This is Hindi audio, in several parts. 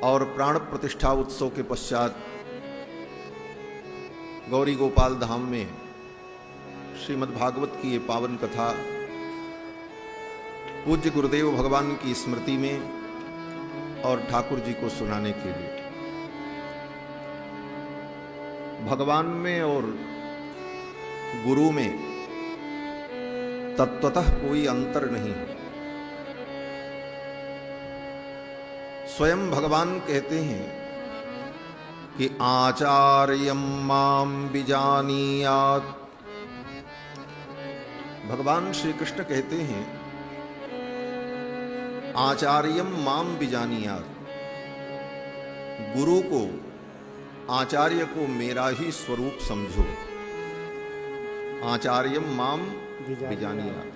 और प्राण प्रतिष्ठा उत्सव के पश्चात गौरी गोपाल धाम में श्रीमद् भागवत की ये पावन कथा पूज्य गुरुदेव भगवान की स्मृति में और ठाकुर जी को सुनाने के लिए। भगवान में और गुरु में तत्वतः कोई अंतर नहीं है। स्वयं भगवान कहते हैं कि आचार्यं मां विजानीयात्। भगवान श्री कृष्ण कहते हैं आचार्यं मां विजानीयात्, गुरु को, आचार्य को मेरा ही स्वरूप समझो। आचार्यं मां विजानीयात्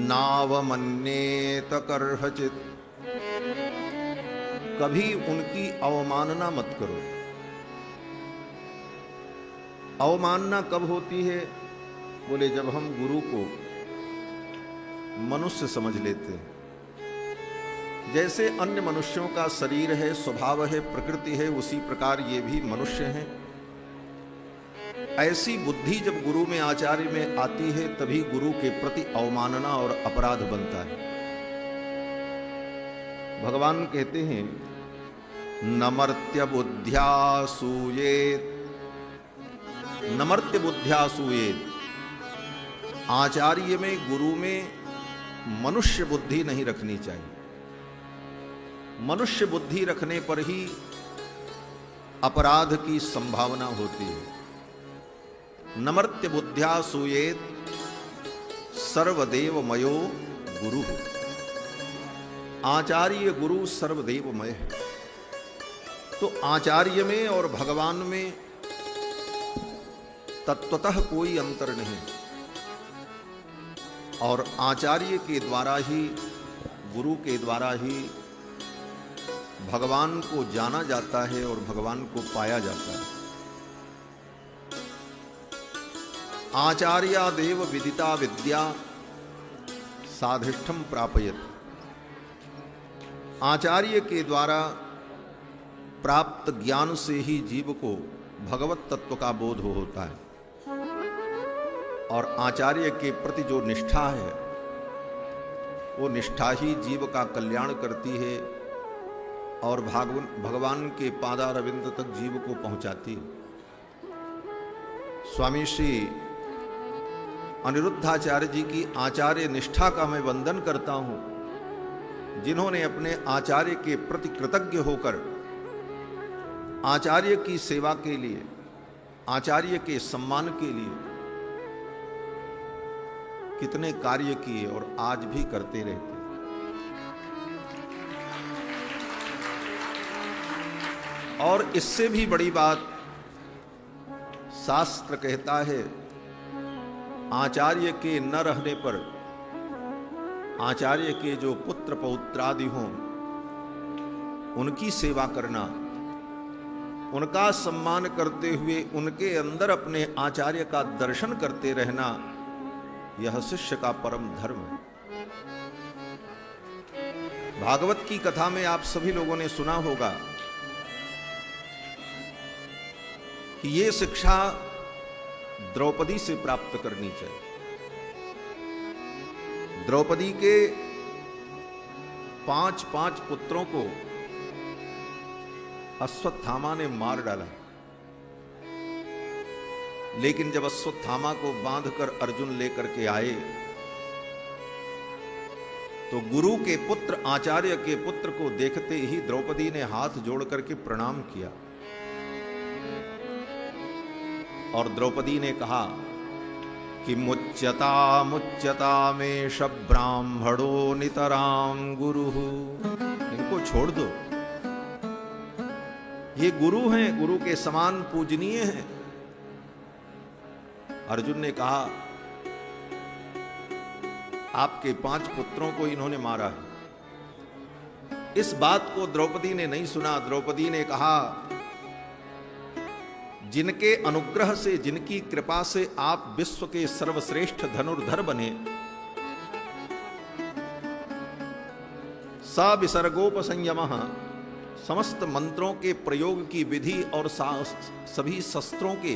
नावमन्येत कर्हचित्। कभी उनकी अवमानना मत करो। अवमानना कब होती है? बोले जब हम गुरु को मनुष्य समझ लेते हैं। जैसे अन्य मनुष्यों का शरीर है, स्वभाव है, प्रकृति है, उसी प्रकार ये भी मनुष्य हैं। ऐसी बुद्धि जब गुरु में, आचार्य में आती है तभी गुरु के प्रति अवमानना और अपराध बनता है। भगवान कहते हैं नमर्त्य बुद्ध्या सूयेत, नमर्त्य बुद्ध्या सूयेत। आचार्य में, गुरु में मनुष्य बुद्धि नहीं रखनी चाहिए। मनुष्य बुद्धि रखने पर ही अपराध की संभावना होती है। नमर्त्य बुद्ध्या सूयेत सर्वदेवमयो गुरु। आचार्य गुरु सर्वदेवमय है। तो आचार्य में और भगवान में तत्वतः कोई अंतर नहीं, और आचार्य के द्वारा ही, गुरु के द्वारा ही भगवान को जाना जाता है और भगवान को पाया जाता है। आचार्यादेव विदिता विद्या साधिष्ठम प्रापयत। आचार्य के द्वारा प्राप्त ज्ञान से ही जीव को भगवत तत्व का बोध होता है, और आचार्य के प्रति जो निष्ठा है वो निष्ठा ही जीव का कल्याण करती है और भगवान के पादारविंद तक जीव को पहुंचाती है। स्वामी श्री अनिरुद्धाचार्य जी की आचार्य निष्ठा का मैं वंदन करता हूं, जिन्होंने अपने आचार्य के प्रति कृतज्ञ होकर आचार्य की सेवा के लिए, आचार्य के सम्मान के लिए कितने कार्य किए और आज भी करते रहते। और इससे भी बड़ी बात, शास्त्र कहता है आचार्य के न रहने पर आचार्य के जो पुत्र पौत्रादि हों उनकी सेवा करना, उनका सम्मान करते हुए उनके अंदर अपने आचार्य का दर्शन करते रहना, यह शिष्य का परम धर्म है। भागवत की कथा में आप सभी लोगों ने सुना होगा कि ये शिक्षा द्रौपदी से प्राप्त करनी चाहिए। द्रौपदी के 5 पुत्रों को अश्वत्थामा ने मार डाला, लेकिन जब अश्वत्थामा को बांधकर अर्जुन लेकर के आए तो गुरु के पुत्र, आचार्य के पुत्र को देखते ही द्रौपदी ने हाथ जोड़ करके प्रणाम किया और द्रौपदी ने कहा कि मुच्यता मुच्यता मेष ब्राह्मणो नितराम गुरु। इनको छोड़ दो, ये गुरु हैं, गुरु के समान पूजनीय हैं। अर्जुन ने कहा आपके 5 पुत्रों को इन्होंने मारा है। इस बात को द्रौपदी ने नहीं सुना। द्रौपदी ने कहा जिनके अनुग्रह से, जिनकी कृपा से आप विश्व के सर्वश्रेष्ठ धनुर्धर बने, स विसर्गोपसंयमः समस्त मंत्रों के प्रयोग की विधि और सभी शस्त्रों के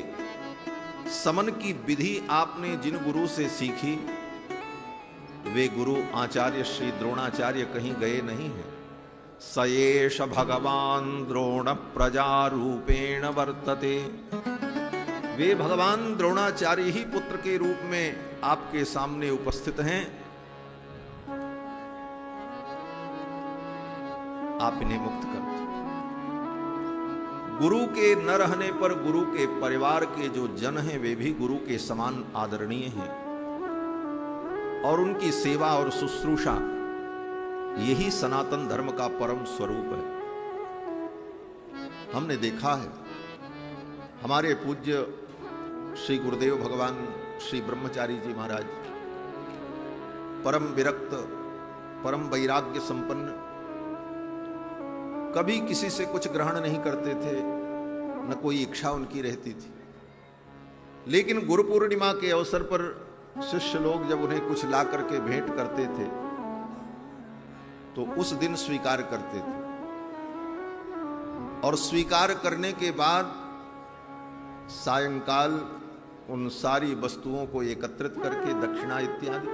समन की विधि आपने जिन गुरु से सीखी, वे गुरु आचार्य श्री द्रोणाचार्य कहीं गए नहीं हैं। सयेष भगवान द्रोण प्रजारूपेण वर्तते। वे भगवान द्रोणाचार्य ही पुत्र के रूप में आपके सामने उपस्थित हैं। आप इन्हें मुक्त कर दो। गुरु के न रहने पर गुरु के परिवार के जो जन हैं वे भी गुरु के समान आदरणीय हैं और उनकी सेवा और शुश्रूषा यही सनातन धर्म का परम स्वरूप है। हमने देखा है हमारे पूज्य श्री गुरुदेव भगवान श्री ब्रह्मचारी जी महाराज परम विरक्त, परम वैराग्य संपन्न, कभी किसी से कुछ ग्रहण नहीं करते थे, न कोई इच्छा उनकी रहती थी। लेकिन गुरु पूर्णिमा के अवसर पर शिष्य लोग जब उन्हें कुछ ला करके भेंट करते थे तो उस दिन स्वीकार करते थे और स्वीकार करने के बाद सायंकाल उन सारी वस्तुओं को एकत्रित करके दक्षिणा इत्यादि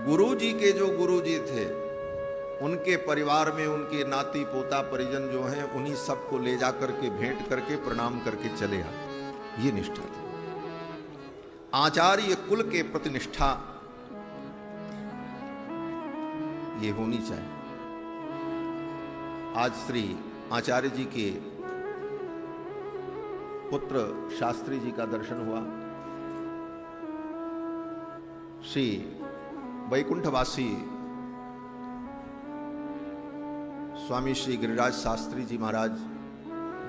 गुरुजी के जो गुरुजी थे उनके परिवार में उनके नाती पोता परिजन जो हैं उन्हीं सबको ले जा करके भेंट करके प्रणाम करके चले आते। ये निष्ठा थी, आचार्य कुल के प्रति निष्ठा ये होनी चाहिए। आज श्री आचार्य जी के पुत्र शास्त्री जी का दर्शन हुआ। श्री वैकुंठवासी स्वामी श्री गिरिराज शास्त्री जी महाराज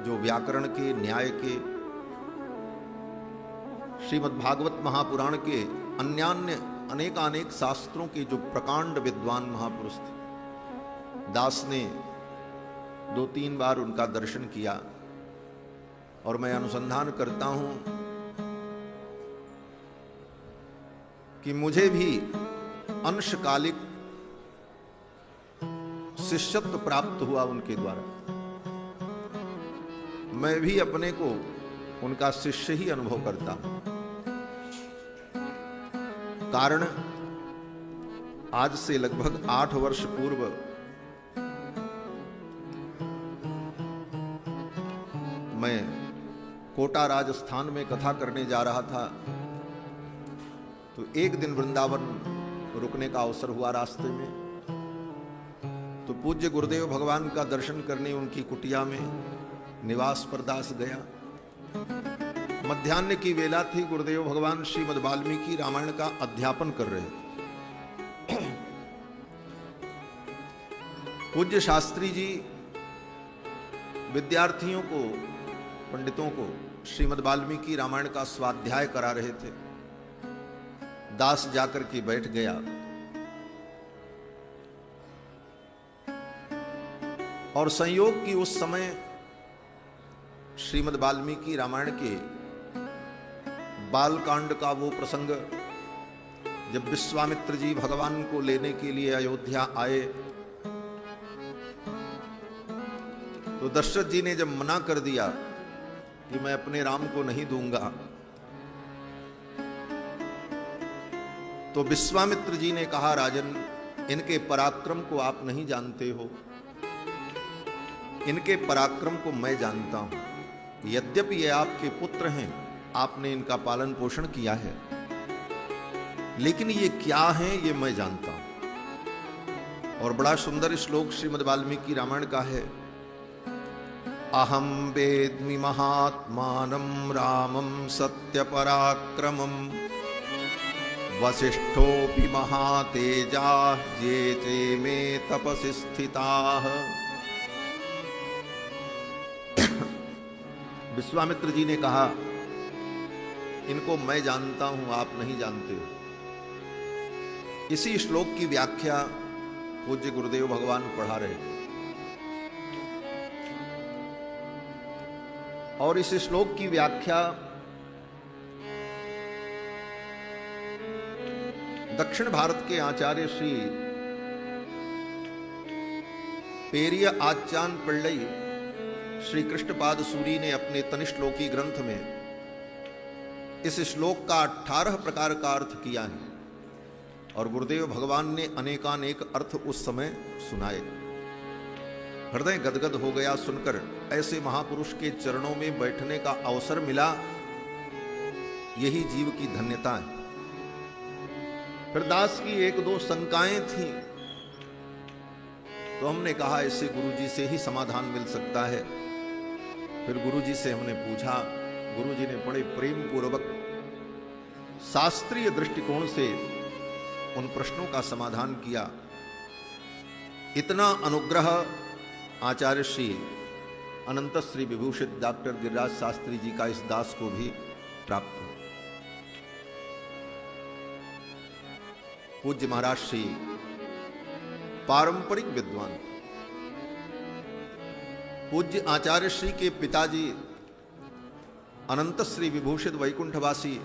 जो व्याकरण के, न्याय के, श्रीमद् भागवत महापुराण के अन्यान्य अनेकानेक शास्त्रों के जो प्रकांड विद्वान महापुरुष थे, दास ने 2-3 बार उनका दर्शन किया और मैं अनुसंधान करता हूं कि मुझे भी अंशकालिक शिष्यत्व प्राप्त हुआ उनके द्वारा। मैं भी अपने को उनका शिष्य ही अनुभव करता हूं। कारण आज से लगभग 8 वर्ष पूर्व मैं कोटा राजस्थान में कथा करने जा रहा था तो एक दिन वृंदावन रुकने का अवसर हुआ। रास्ते में तो पूज्य गुरुदेव भगवान का दर्शन करने उनकी कुटिया में निवास पर दास गया। मध्याह्न की वेला थी। गुरुदेव भगवान श्रीमद् वाल्मीकि रामायण का अध्यापन कर रहे थे। पूज्य शास्त्री जी विद्यार्थियों को, पंडितों को श्रीमद् वाल्मीकि रामायण का स्वाध्याय करा रहे थे। दास जाकर के बैठ गया और संयोग की उस समय श्रीमद् वाल्मीकि रामायण के बालकांड का वो प्रसंग, जब विश्वामित्र जी भगवान को लेने के लिए अयोध्या आए तो दशरथ जी ने जब मना कर दिया कि मैं अपने राम को नहीं दूंगा, तो विश्वामित्र जी ने कहा, राजन, इनके पराक्रम को आप नहीं जानते हो, इनके पराक्रम को मैं जानता हूं। यद्यपि ये आपके पुत्र हैं, आपने इनका पालन पोषण किया है, लेकिन ये क्या हैं ये मैं जानता हूं। और बड़ा सुंदर श्लोक श्रीमद् वाल्मीकि रामायण का है। अहम वेद्मि महात्मानं रामं सत्यपराक्रमं वसिष्ठोऽपि महातेजा ये चे मे तपसि स्थिताः। विश्वामित्र जी ने कहा, इनको मैं जानता हूं, आप नहीं जानते हो। इसी श्लोक की व्याख्या पूज्य गुरुदेव भगवान पढ़ा रहे थे और इस श्लोक की व्याख्या दक्षिण भारत के आचार्य श्री पेरिय आचान पिल्लई श्री कृष्णपाद सूरी ने अपने तनिश्लोकी ग्रंथ में इस श्लोक का 18 प्रकार का अर्थ किया है और गुरुदेव भगवान ने अनेकानेक अर्थ उस समय सुनाए। हृदय गदगद हो गया सुनकर। ऐसे महापुरुष के चरणों में बैठने का अवसर मिला, यही जीव की धन्यता है। फिर दास की एक दो शंकाएं थी, तो हमने कहा इससे गुरुजी से ही समाधान मिल सकता है। फिर गुरुजी से हमने पूछा, गुरुजी ने बड़े प्रेम पूर्वक शास्त्रीय दृष्टिकोण से उन प्रश्नों का समाधान किया। इतना अनुग्रह आचार्य श्री अनंत श्री विभूषित डॉक्टर गिरिराज शास्त्री जी का इस दास को भी प्राप्त हुआ। पूज्य महाराज श्री पारंपरिक विद्वान पूज्य आचार्य श्री के पिताजी अनंत श्री विभूषित वैकुंठवासी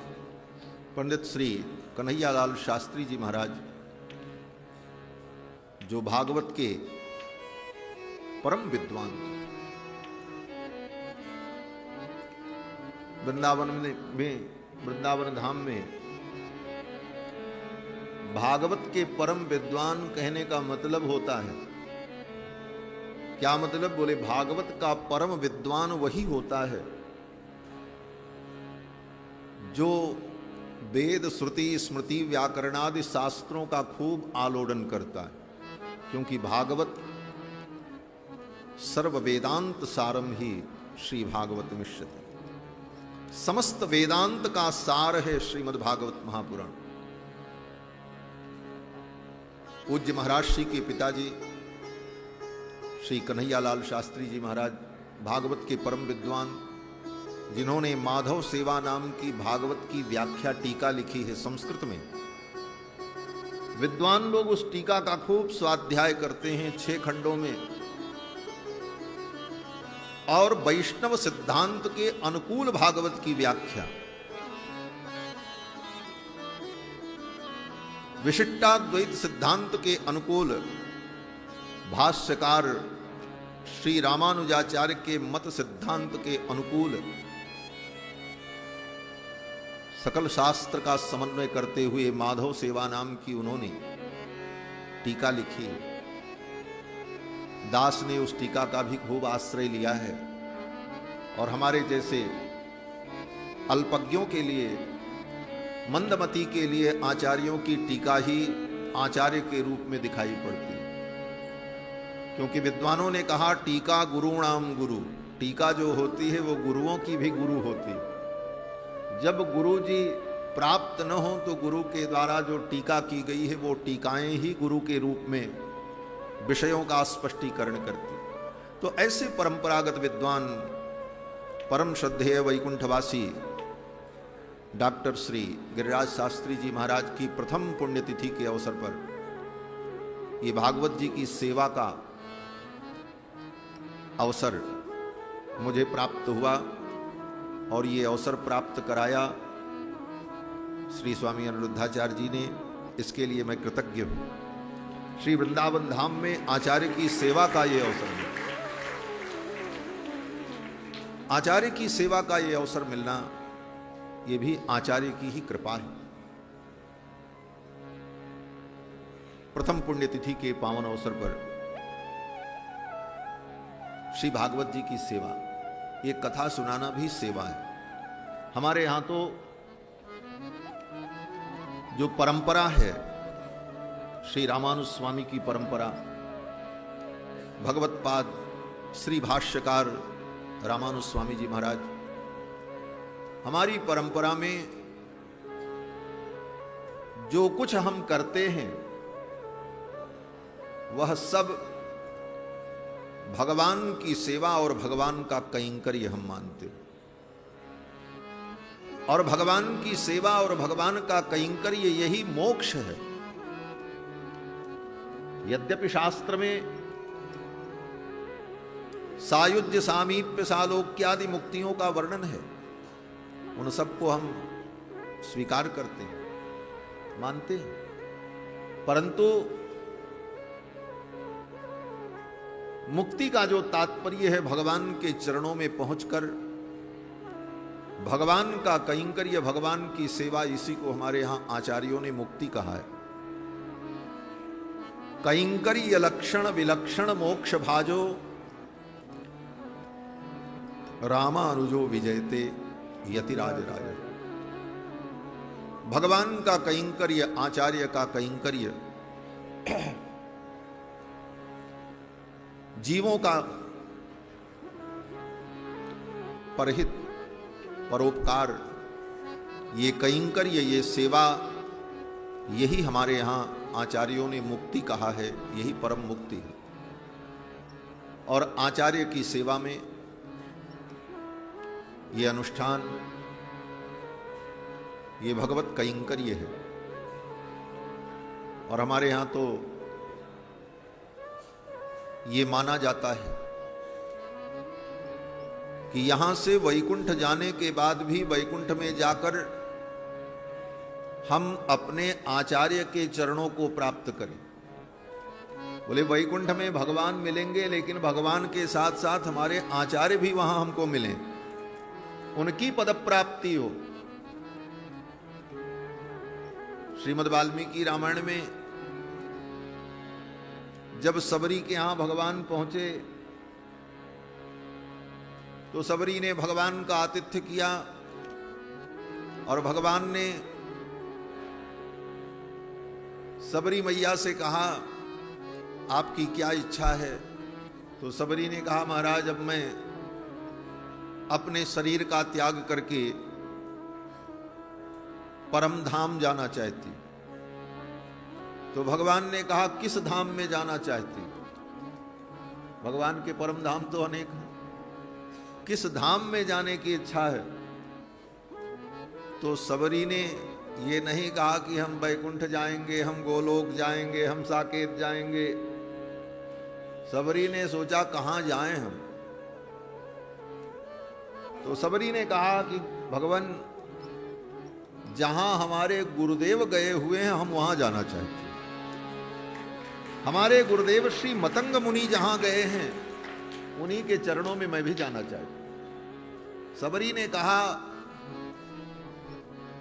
पंडित श्री कन्हैयालाल शास्त्री जी महाराज, जो भागवत के परम विद्वान थे। वृंदावन धाम में भागवत के परम विद्वान कहने का मतलब होता है क्या? मतलब बोले भागवत का परम विद्वान वही होता है जो वेद श्रुति स्मृति व्याकरणादि शास्त्रों का खूब आलोडन करता है, क्योंकि भागवत सर्व वेदांत सारम ही श्री भागवत मिश्यते। समस्त वेदांत का सार है श्रीमद् भागवत महापुराण। पूज्य महाराज श्री के पिताजी श्री कन्हैयालाल शास्त्री जी महाराज भागवत के परम विद्वान, जिन्होंने माधव सेवा नाम की भागवत की व्याख्या टीका लिखी है संस्कृत में। विद्वान लोग उस टीका का खूब स्वाध्याय करते हैं 6 खंडों में, और वैष्णव सिद्धांत के अनुकूल भागवत की व्याख्या, विशिष्टाद्वैत सिद्धांत के अनुकूल भाष्यकार श्री रामानुजाचार्य के मत सिद्धांत के अनुकूल सकल शास्त्र का समन्वय करते हुए माधव सेवा नाम की उन्होंने टीका लिखी। दास ने उस टीका का भी खूब आश्रय लिया है, और हमारे जैसे अल्पज्ञों के लिए, मंदमती के लिए आचार्यों की टीका ही आचार्य के रूप में दिखाई पड़ती है। क्योंकि विद्वानों ने कहा टीका गुरुणाम गुरु, टीका जो होती है वो गुरुओं की भी गुरु होती है। जब गुरु जी प्राप्त न हो तो गुरु के द्वारा जो टीका की गई है वो टीकाएं ही गुरु के रूप में विषयों का स्पष्टीकरण करती। तो ऐसे परंपरागत विद्वान परम श्रद्धेय वैकुंठवासी डॉक्टर श्री गिरिराज शास्त्री जी महाराज की प्रथम पुण्यतिथि के अवसर पर ये भागवत जी की सेवा का अवसर मुझे प्राप्त हुआ, और ये अवसर प्राप्त कराया श्री स्वामी अनिरुद्धाचार्य जी ने। इसके लिए मैं कृतज्ञ हूँ। श्री वृंदावन धाम में आचार्य की सेवा का ये अवसर है, आचार्य की सेवा का ये अवसर मिलना, ये भी आचार्य की ही कृपा है। प्रथम पुण्यतिथि के पावन अवसर पर श्री भागवत जी की सेवा, ये कथा सुनाना भी सेवा है। हमारे यहां तो जो परंपरा है श्री रामानुज स्वामी की परंपरा, भगवत पाद श्री भाष्यकार रामानुज स्वामी जी महाराज, हमारी परंपरा में जो कुछ हम करते हैं वह सब भगवान की सेवा और भगवान का कैंकर्य हम मानते हैं। और भगवान की सेवा और भगवान का कैंकर्य यही मोक्ष है। यद्यपि शास्त्र में सायुज्य सामीप्य सालोक्यादि मुक्तियों का वर्णन है, उन सबको हम स्वीकार करते हैं, मानते हैं, परंतु मुक्ति का जो तात्पर्य है, भगवान के चरणों में पहुंचकर भगवान का कैंकर्य, भगवान की सेवा, इसी को हमारे यहां आचार्यों ने मुक्ति कहा है। कैंकर्य लक्षण विलक्षण मोक्ष भाजो रामानुजो विजयते यतिराज राज। भगवान का कैंकर्य, आचार्य का कैंकर्य, जीवों का परहित, परोपकार, ये कैंकर्य, ये सेवा, यही हमारे यहां आचार्यों ने मुक्ति कहा है, यही परम मुक्ति है। और आचार्य की सेवा में ये अनुष्ठान, ये भगवत कैंकर्य है। और हमारे यहां तो ये माना जाता है कि यहां से वैकुंठ जाने के बाद भी वैकुंठ में जाकर हम अपने आचार्य के चरणों को प्राप्त करें। बोले वैकुंठ में भगवान मिलेंगे, लेकिन भगवान के साथ साथ हमारे आचार्य भी वहां हमको मिलें, उनकी पद प्राप्ति हो। श्रीमद् वाल्मीकि रामायण में जब सबरी के यहां भगवान पहुंचे तो सबरी ने भगवान का आतिथ्य किया और भगवान ने सबरी मैया से कहा, आपकी क्या इच्छा है? तो सबरी ने कहा, महाराज अब मैं अपने शरीर का त्याग करके परम धाम जाना चाहती। तो भगवान ने कहा, किस धाम में जाना चाहती? भगवान के परम धाम तो अनेक हैं, किस धाम में जाने की इच्छा है? तो सबरी ने ये नहीं कहा कि हम वैकुंठ जाएंगे, हम गोलोक जाएंगे, हम साकेत जाएंगे। सबरी ने सोचा कहां जाएं हम। तो सबरी ने कहा कि भगवान, जहां हमारे गुरुदेव गए हुए हैं हम वहां जाना चाहते हैं। हमारे गुरुदेव श्री मतंग मुनि जहां गए हैं उन्हीं के चरणों में मैं भी जाना चाहता हूं। सबरी ने कहा,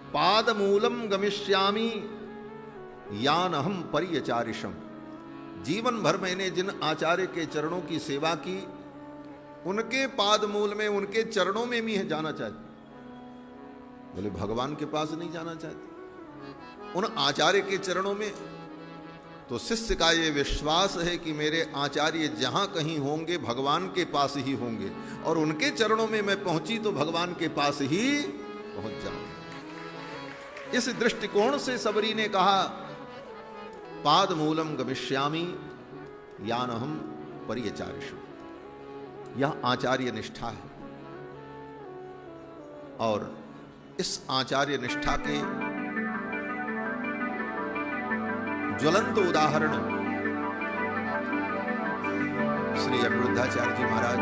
पाद मूलम गमिष्यामि यान हम परियचारिषम। जीवन भर मैंने जिन आचार्य के चरणों की सेवा की, उनके पाद मूल में, उनके चरणों में भी जाना चाहती। बोले भगवान के पास नहीं जाना चाहती, उन आचार्य के चरणों में। तो शिष्य का ये विश्वास है कि मेरे आचार्य जहां कहीं होंगे भगवान के पास ही होंगे, और उनके चरणों में मैं पहुंची तो भगवान के पास ही पहुंच जाऊंगा। इस दृष्टिकोण से सबरी ने कहा, पाद मूलम गमिष्यामि यानहम परियचारिषु। यह आचार्य निष्ठा है। और इस आचार्य निष्ठा के ज्वलंत उदाहरण श्री अनिरुद्धाचार्य जी महाराज